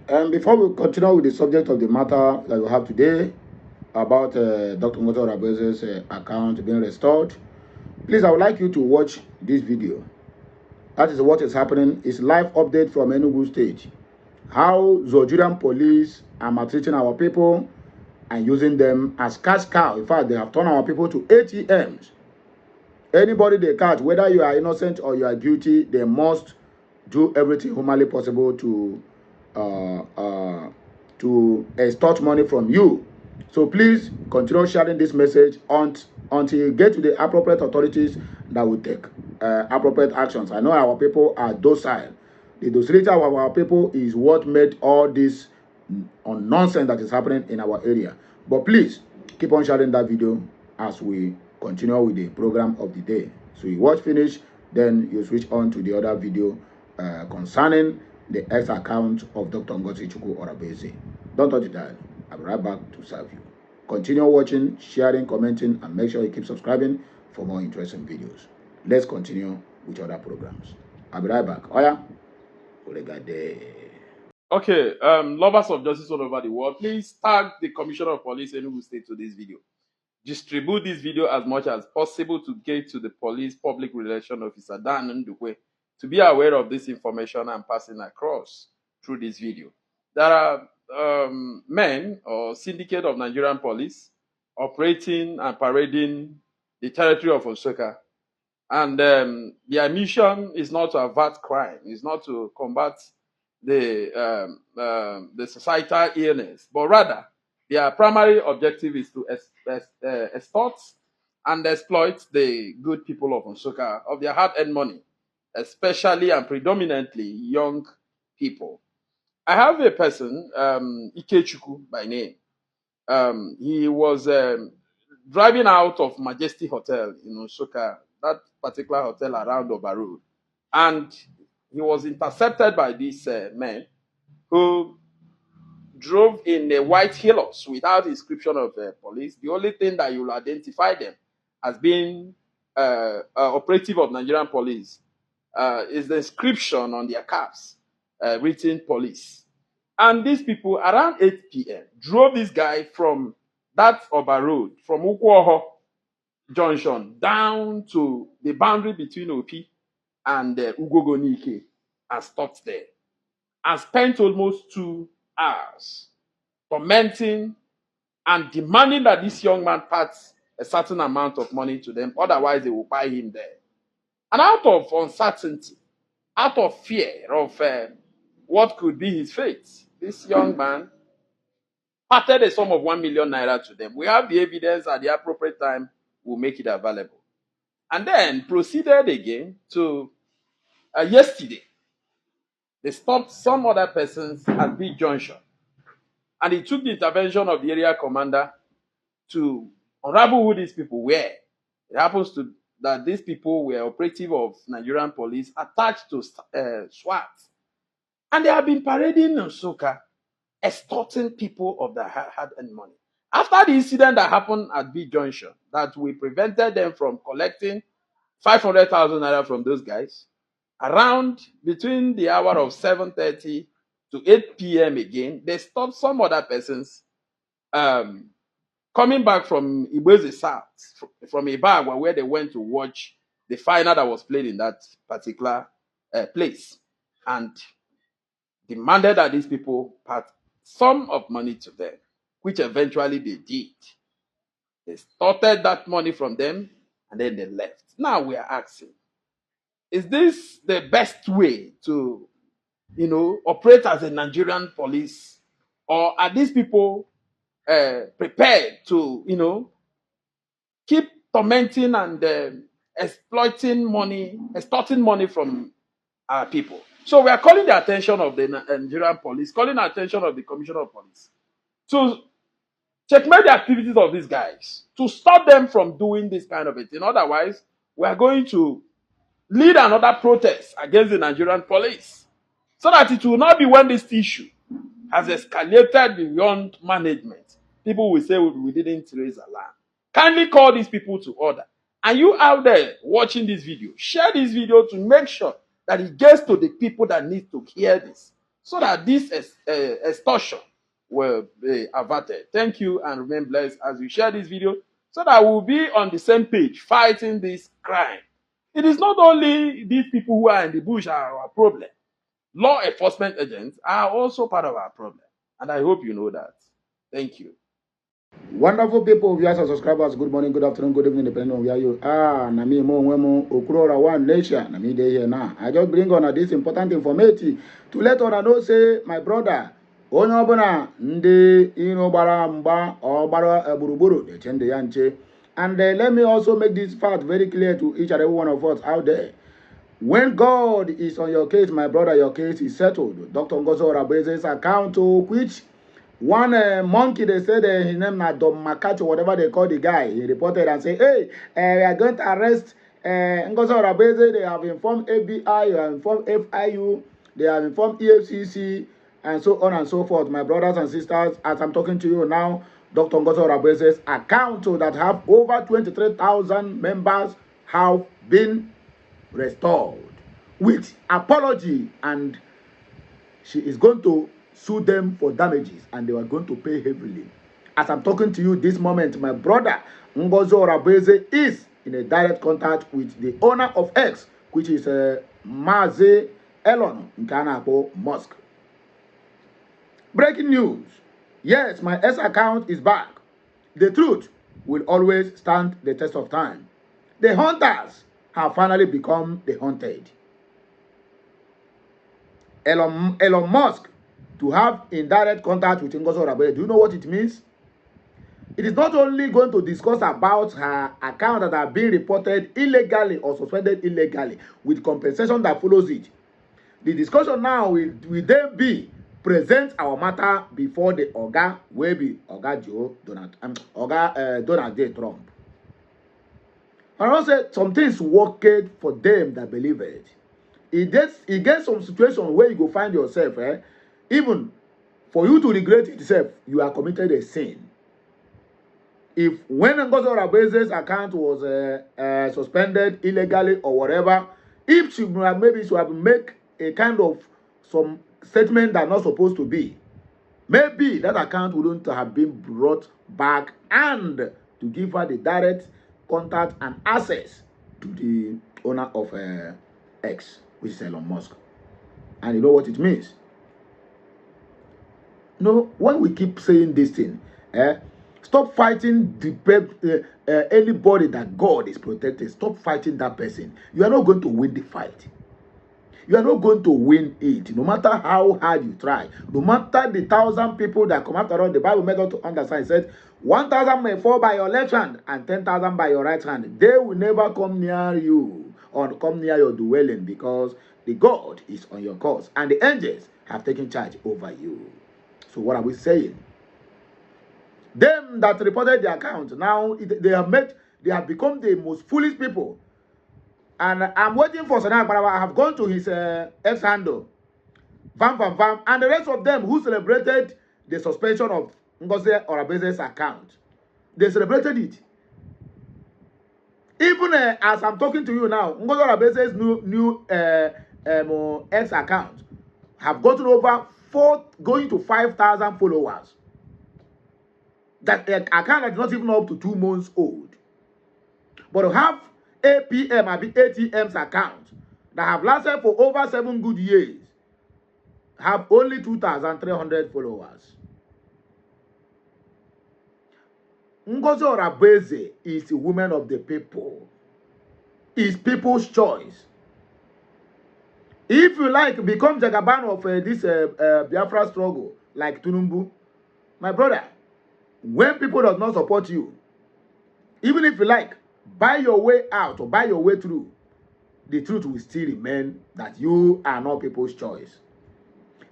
And before we continue with the subject of the matter that we have today about Dr. Ngozi Orabeze's account being restored, please, I would like you to watch this video. That is what is happening. It's live update from Enugu State. How Nigerian police are maltreating our people and using them as cash cow. In fact, they have turned our people to ATMs. Anybody they catch, whether you are innocent or you are guilty, they must do everything humanly possible uh, uh, to extort money from you. So please continue sharing this message until you get to the appropriate authorities that will take appropriate actions. I know our people are docile. The docility of our people is what made all this nonsense that is happening in our area. But please keep on sharing that video as we continue with the program of the day. So you watch finish, then you switch on to the other video concerning the X account of Dr. Ngozi Orabezy. Don't touch the dial. I'll be right back to serve you. Continue watching, sharing, commenting, and make sure you keep subscribing for more interesting videos. Let's continue with other programs. I'll be right back. Oya. Okay, lovers of justice all over the world, please tag the Commissioner of Police Enugu State to this video. Distribute this video as much as possible to get to the police public relations officer Dan Ndukwe to be aware of this information and passing across through this video. There are men or syndicate of Nigerian police operating and parading the territory of Nsukka, and their mission is not to avert crime, it's not to combat the societal illness, but rather their primary objective is to extort and exploit the good people of Nsukka of their hard-earned money, especially and predominantly young people. I have a person, Ikechukwu by name. He was driving out of Majesty Hotel in Nsukka, that particular hotel around Oba Road, and he was intercepted by these men who drove in a white Hilux without inscription of police. The only thing that you will identify them as being operative of Nigerian police is the inscription on their caps, written police. And these people, around 8 p.m., drove this guy from that Oba Road, from Ukwoho Junction, down to the boundary between Opi and Ugogonike, and stopped there. And spent almost 2 hours tormenting and demanding that this young man parts a certain amount of money to them, otherwise they will buy him there. And out of uncertainty, out of fear of what could be his fate, this young man parted a sum of 1 million naira to them. We have the evidence at the appropriate time, we'll make it available. And then proceeded again to yesterday. They stopped some other persons at Big Junction. And he took the intervention of the area commander to unravel who these people were. It happens to that these people were operative of Nigerian police attached to SWAT. And they have been parading in Nsukka, extorting people of their hard-earned money. After the incident that happened at B Junction, that we prevented them from collecting 500,000 naira from those guys, around between the hour of 7:30 to 8 p.m. again, they stopped some other persons coming back from Ibweze South, from Ibagwa, where they went to watch the final that was played in that particular place, and demanded that these people part sum of money to them, which eventually they did. They extorted that money from them, and then they left. Now we are asking, is this the best way to, operate as a Nigerian police? Or are these people prepared to, keep tormenting and extorting money from our people? So we are calling the attention of the Nigerian police, calling the attention of the Commissioner of Police to checkmate the activities of these guys, to stop them from doing this kind of a thing. Otherwise, we are going to lead another protest against the Nigerian police, so that it will not be when this issue has escalated beyond management, people will say we didn't raise alarm. Kindly call these people to order. And you out there watching this video, share this video to make sure that it gets to the people that need to hear this, so that this extortion will be averted. Thank you and remain blessed as we share this video so that we'll be on the same page fighting this crime. It is not only these people who are in the bush are our problem. Law enforcement agents are also part of our problem. And I hope you know that. Thank you. Wonderful people, viewers and subscribers, good morning, good afternoon, good evening, depending on where you are. Na me mo nwemo Okurora One Nation. Na me dey here now. I just bring on this important information to let on know say my brother onye ọbụla ndị iro gbara mgba ọ gbara gburugburu na-eche ndị ya nche. And let me also make this fact very clear to each and every one of us out there. When God is on your case, my brother, your case is settled. Dr. Ngozi Orabeze's account, which one monkey, they said his name na Dom Makacho, whatever they call the guy, he reported and said, hey, we are going to arrest Ngozi Orabeze. They have informed FBI, they have informed FIU, they have informed EFCC, and so on and so forth. My brothers and sisters, as I'm talking to you now, Dr. Ngozi Orabeze's account that have over 23,000 members have been restored with apology, and she is going to sue them for damages, and they are going to pay heavily. As I'm talking to you this moment, my brother Ngozi Orabeze is in a direct contact with the owner of X, which is Mazi Elon Nkanako Musk. Breaking news. Yes, my X account is back. The truth will always stand the test of time. The hunters have finally become the hunted. Elon Musk to have indirect contact with Ngozi Orabeze. Do you know what it means? It is not only going to discuss about her account that are being reported illegally or suspended illegally with compensation that follows it. The discussion now will then be present our matter before the Oga will be Oga Donald J. Trump. And also some things worked for them that believe it. It gets some situation where you go find yourself, even for you to regret itself, you are committed a sin. If when Ngozi Orabeze's account was suspended illegally or whatever, if she maybe should have make a kind of some statement that not supposed to be, maybe that account wouldn't have been brought back and to give her the direct contact and access to the owner of X, which is Elon Musk. And you know what it means? No, when we keep saying this thing, stop fighting anybody that God is protecting. Stop fighting that person. You are not going to win the fight. You are not going to win it, no matter how hard you try. No matter the 1,000 people that come after all, the Bible made us to understand. It said, 1,000 may fall by your left hand and 10,000 by your right hand. They will never come near you or come near your dwelling, because the God is on your cause and the angels have taken charge over you. So what are we saying? Them that reported the account, now they have become the most foolish people. And I'm waiting for Sanak Barawa. I have gone to his X handle, and the rest of them who celebrated the suspension of Ngozi Orabeze's account. They celebrated it. Even as I'm talking to you now, Ngozi Orabeze's new X account have gotten over going to 5,000 followers. That account is not even up to 2 months old. But to have ATM's account that have lasted for over 7 good years have only 2,300 followers. Ngozi Orabeze is a woman of the people. It's people's choice. If you like, become Jagaban of this Biafra struggle, like Tunumbu, my brother, when people does not support you, even if you like, buy your way out or buy your way through, the truth will still remain that you are not people's choice.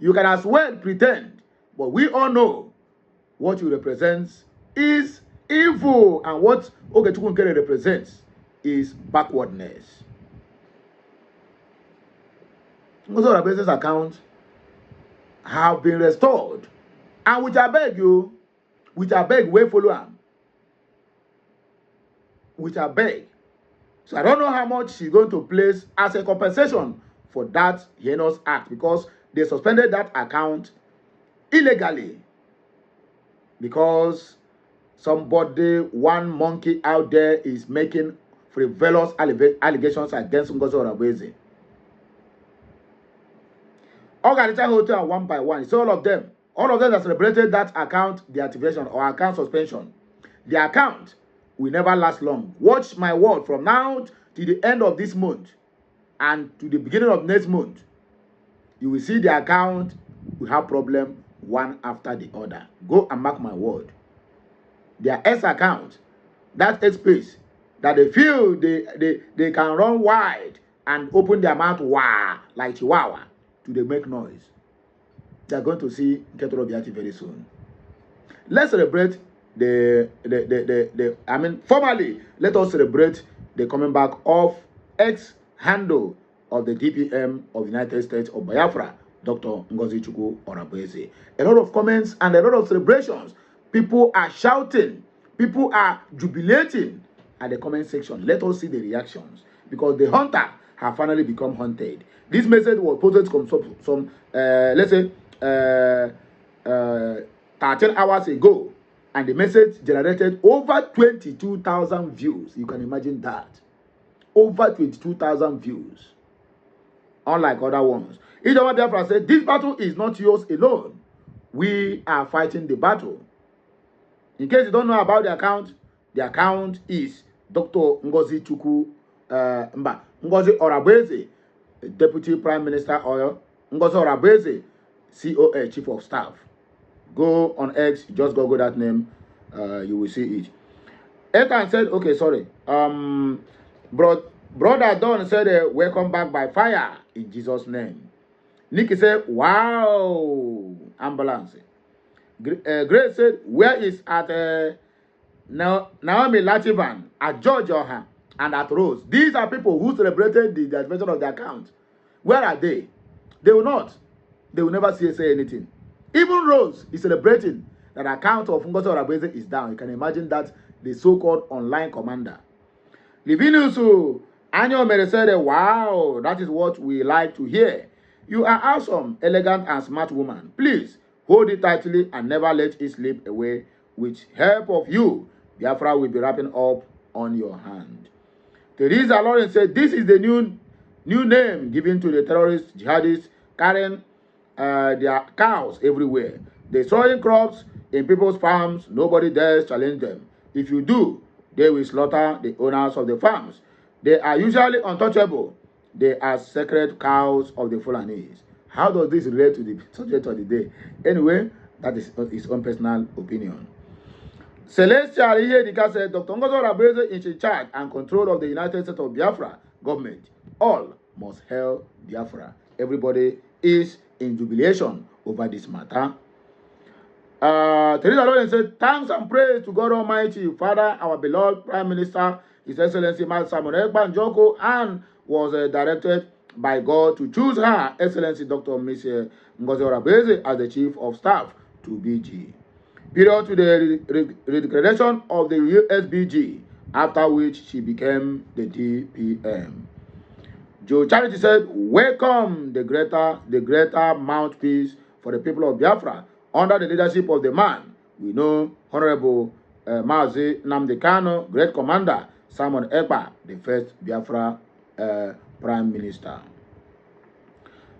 You can as well pretend, but we all know what you represent is evil, and what Ogechukwu Nkere represents is backwardness. Ngozi Orabeze's account have been restored, and which I beg you, which I beg, we follow am, which I beg. So I don't know how much she's going to place as a compensation for that heinous act, because they suspended that account illegally because one monkey out there is making frivolous allegations against Ngozi Orabueze. Organization Hotel one by one. It's all of them that celebrated that account deactivation or account suspension. The account will never last long. Watch my word, from now to the end of this month and to the beginning of next month, you will see the account will have problem one after the other. Go and mark my word. Their S account, that X space, that they feel they can run wide and open their mouth wah like Chihuahua to they make noise. They are going to see Ketoro Biati very soon. Let's celebrate formally, let us celebrate the coming back of ex-handle of the DPM of the United States of Biafra, Dr. Ngozi Orabueze. A lot of comments and a lot of celebrations. People are shouting. People are jubilating at the comment section. Let us see the reactions, because the hunter have finally become hunted. This message was posted some let's say 13 hours ago, and the message generated over 22,000 views. You can imagine that. Over 22,000 views. Unlike other ones. Ijoma Biafra said, this battle is not yours alone. We are fighting the battle. In case you don't know about the account is Dr. Ngozi Orabueze, Deputy Prime Minister, or Ngozi Orabueze, COA, Chief of Staff. Go on X, just Google that name, you will see it. Ethan said, okay, sorry. Brother Don said, welcome back by fire in Jesus' name. Nikki said, wow, ambulance. Grace said, where is at Naomi Lativan, at Georgia, and at Rose? These are people who celebrated the adventure of the account. Where are they? They will not. They will never say anything. Even Rose is celebrating that account of Ngozi Orabueze is down. You can imagine that, the so-called online commander. Livinus Anyo Mere said, wow, that is what we like to hear. You are awesome, elegant, and smart woman. Please hold it tightly and never let it slip away. With help of you, Biafra will be wrapping up on your hand. Teresa Lawrence said, this is the new name given to the terrorist jihadists carrying their cows everywhere, destroying crops in people's farms. Nobody dares challenge them. If you do, they will slaughter the owners of the farms. They are usually untouchable. They are sacred cows of the Fulanese. How does this relate to the subject of the day? Anyway, that is his own personal opinion. Celestial Ihedika said, Dr. Ngozi Orabueze is in charge and control of the United States of Biafra government. All must hail Biafra. Everybody is in jubilation over this matter. Teresa Lawrence said, thanks and praise to God Almighty, Father, our beloved Prime Minister, His Excellency Simon Ekpa Njoko, and was directed by God to choose her Excellency Dr. Ms. Ngozi Orabueze as the Chief of Staff to BG. Period to the redeclaration of the USBG, after which she became the DPM. Joe Charity said, welcome the greater mouthpiece for the people of Biafra under the leadership of the man we know, Honorable Mazi Nnamdi Kanu, great commander, Simon Ekpa, the first Biafra Prime Minister.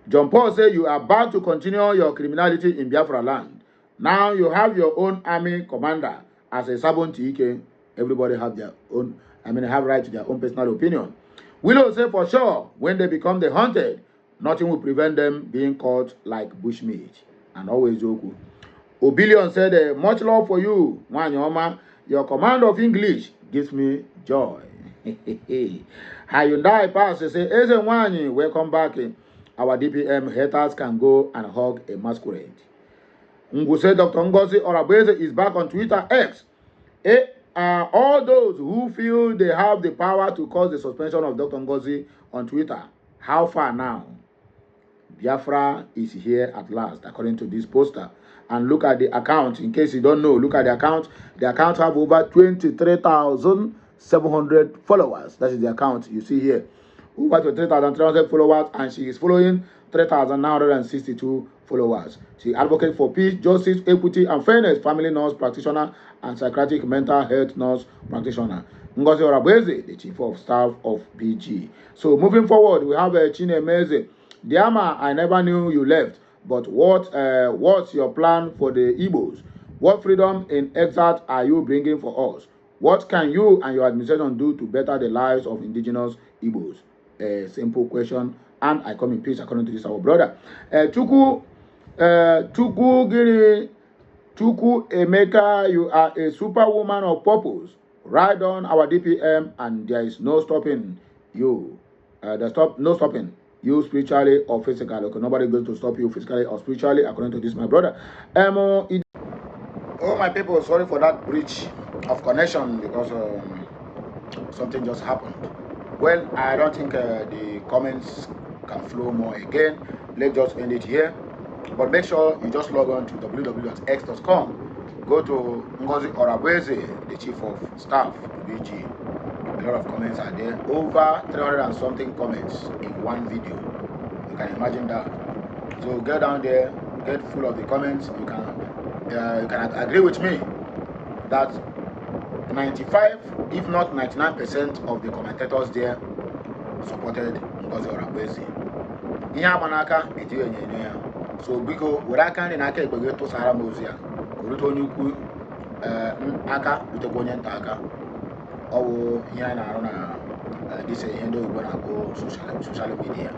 John Paul said, you are about to continue your criminality in Biafra land. Now you have your own army commander as a Sabon TK. Everybody have their own, have right to their own personal opinion. Willow say for sure, when they become the hunted, nothing will prevent them being caught like bushmeat. And always joke. Obilion said, much love for you, Wanyoma. Your command of English gives me joy. Hyundai Pass say, Eze Wanyi, welcome back. Our DPM haters can go and hug a masquerade. Ngu said, Dr. Ngozi Orabueze is back on Twitter X. All those who feel they have the power to cause the suspension of Dr. Ngozi on Twitter, how far now? Biafra is here at last, according to this poster. And look at the account. In case you don't know, look at the account. The account have over 23,700 followers. That is the account you see here. over to 3,300 followers, and she is following 3,962 followers. She advocates for peace, justice, equity, and fairness, family nurse practitioner, and psychiatric mental health nurse practitioner. Ngozi Orabweze, the chief of staff of BG. So moving forward, we have Chinemeze. Diama, I never knew you left, but what's your plan for the Igbos? What freedom in exile are you bringing for us? What can you and your administration do to better the lives of indigenous Igbos? A simple question, and I come in peace according to this our brother. Tuku Emeka, you are a superwoman of purpose. Ride on our DPM, and there is no stopping you. No stopping you spiritually or physically. Okay, nobody going to stop you physically or spiritually, according to this my brother. Oh my people, sorry for that breach of connection because something just happened. Well, I don't think the comments can flow more again. Let's just end it here. But make sure you just log on to www.x.com. Go to Ngozi Orabweze, the chief of staff to BG. A lot of comments are there. Over 300 and something comments in one video. You can imagine that. So get down there, get full of the comments. You can agree with me that 95, if not 99% of the commentators there supported Ngozi Orabweze. Ihe agbanaka etiwe nye ya. So biko were aka ndị n'aka ekpe gị tụsara m ozi ya. Orute onye ukwu aka rutekwa onye nta aka. Ọ bụ ihe anyị na-arụ na this ihe ndị oyibo na-akpọ social media.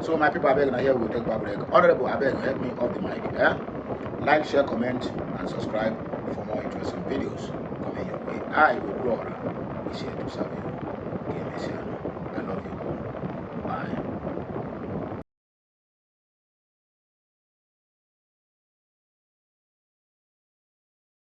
So my people, abeg na here we take back break. Honorable, abeg help me off the mic. Like, share, comment, and subscribe for more interesting videos coming your way. I will Flora is here to serve you. I love you all. Bye.